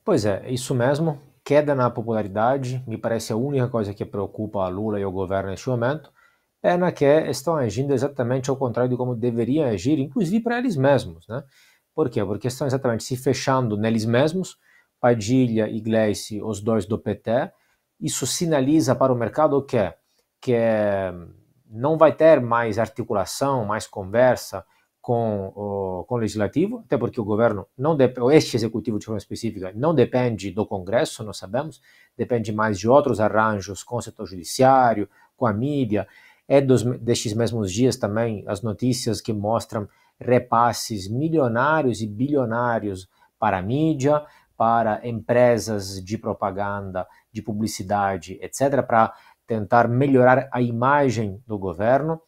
Pois é, isso mesmo. Queda na popularidade, me parece a única coisa que preocupa a Lula e o governo neste momento. Pena que estão agindo exatamente ao contrário de como deveriam agir, inclusive para eles mesmos, né? Por quê? Porque estão exatamente se fechando neles mesmos, Padilha e Gleice, os dois do PT. Isso sinaliza para o mercado o quê? Que não vai ter mais articulação, mais conversa com o legislativo, até porque o governo não depende, este executivo de forma específica não depende do Congresso, nós sabemos, depende mais de outros arranjos com o setor judiciário, com a mídia. Destes mesmos dias também as notícias que mostram repasses milionários e bilionários para a mídia, para empresas de propaganda, de publicidade, etc., para tentar melhorar a imagem do governo.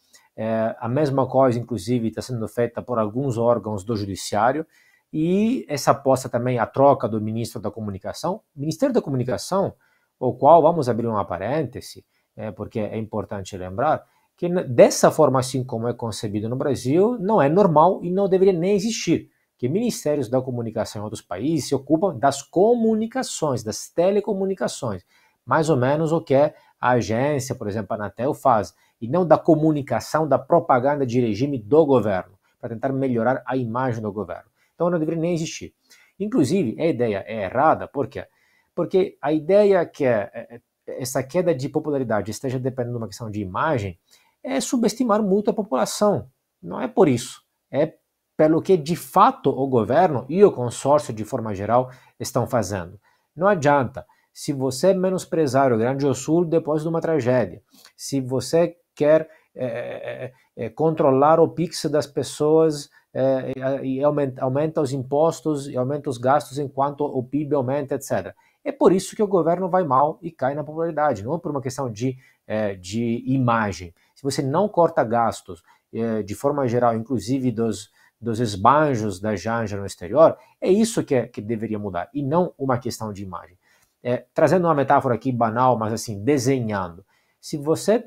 A mesma coisa, inclusive, está sendo feita por alguns órgãos do judiciário, e essa aposta também a troca do ministro da Comunicação, Ministério da Comunicação, o qual, vamos abrir uma parêntese, porque é importante lembrar, que dessa forma assim como é concebido no Brasil, não é normal e não deveria nem existir, que ministérios da comunicação em outros países se ocupam das comunicações, das telecomunicações, mais ou menos o que a agência, por exemplo, a Anatel faz, e não da comunicação, da propaganda de regime do governo, para tentar melhorar a imagem do governo. Então não deveria nem existir. Inclusive, a ideia é errada, por quê? Porque a ideia que essa queda de popularidade esteja dependendo de uma questão de imagem é subestimar muito a população. Não é por isso. É pelo que de fato o governo e o consórcio de forma geral estão fazendo. Não adianta. Se você menosprezar o Rio Grande do Sul depois de uma tragédia, se você quer controlar o Pix das pessoas e aumenta os impostos e aumenta os gastos enquanto o PIB aumenta, etc. É por isso que o governo vai mal e cai na popularidade, não é por uma questão de imagem. Se você não corta gastos de forma geral, inclusive dos esbanjos da Janja no exterior, é isso que deveria mudar, e não uma questão de imagem. Trazendo uma metáfora aqui banal, mas assim, desenhando. Se você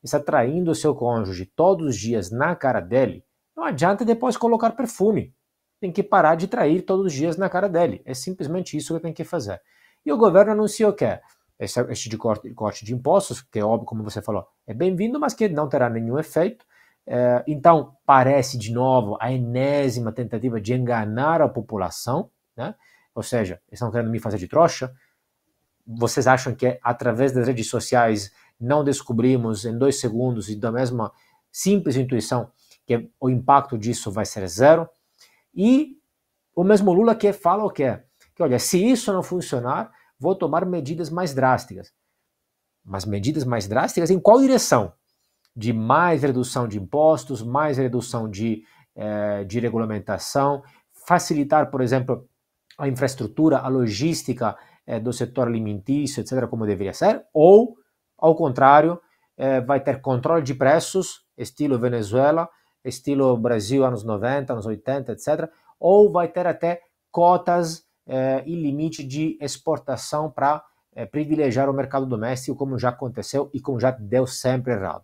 está traindo o seu cônjuge todos os dias na cara dele, não adianta depois colocar perfume. Tem que parar de trair todos os dias na cara dele. É simplesmente isso que tem que fazer. E o governo anunciou que este de corte de impostos, que é óbvio, como você falou, é bem-vindo, mas que não terá nenhum efeito. Então, parece de novo a enésima tentativa de enganar a população, né? Ou seja, estão querendo me fazer de trouxa. Vocês acham que através das redes sociais não descobrimos em 2 segundos e da mesma simples intuição que o impacto disso vai ser zero? E o mesmo Lula que fala o quê? Que olha, se isso não funcionar, vou tomar medidas mais drásticas. Mas medidas mais drásticas em qual direção? De mais redução de impostos, mais redução de regulamentação, facilitar, por exemplo, a infraestrutura, a logística do setor alimentício, etc., como deveria ser, ou, ao contrário, vai ter controle de preços, estilo Venezuela, estilo Brasil anos 90, anos 80, etc., ou vai ter até cotas e limite de exportação para privilegiar o mercado doméstico, como já aconteceu e como já deu sempre errado.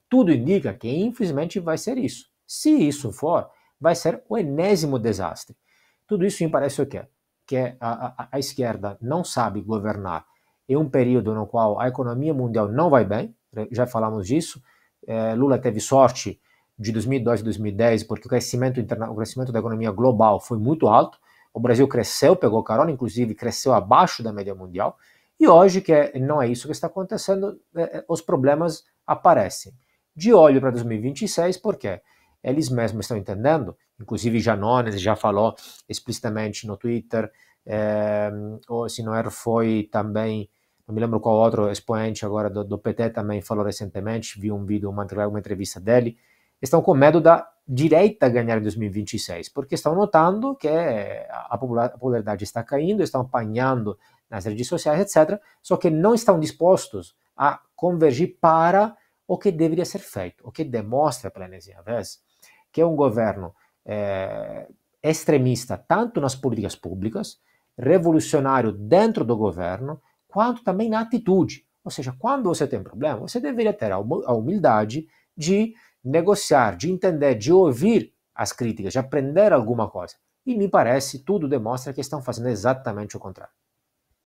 Tudo indica que, infelizmente, vai ser isso. Se isso for, vai ser o enésimo desastre. Tudo isso me parece o quê? Que a esquerda não sabe governar em um período no qual a economia mundial não vai bem, já falamos disso. Lula teve sorte de 2002 e 2010 porque o crescimento da economia global foi muito alto. O Brasil cresceu, pegou carona, inclusive cresceu abaixo da média mundial. E hoje, que não é isso que está acontecendo, os problemas aparecem. De olho para 2026, por quê? Eles mesmos estão entendendo, inclusive Janones já falou explicitamente no Twitter, ou se não era, foi também, não me lembro qual outro expoente agora do PT também falou recentemente, vi um vídeo, uma entrevista dele, estão com medo da direita ganhar em 2026, porque estão notando que a popularidade está caindo, estão apanhando nas redes sociais, etc., só que não estão dispostos a convergir para o que deveria ser feito, o que demonstra pela enésima vez que é um governo extremista tanto nas políticas públicas, revolucionário dentro do governo, quanto também na atitude. Ou seja, quando você tem problema, você deveria ter a humildade de negociar, de entender, de ouvir as críticas, de aprender alguma coisa. E me parece, tudo demonstra que estão fazendo exatamente o contrário.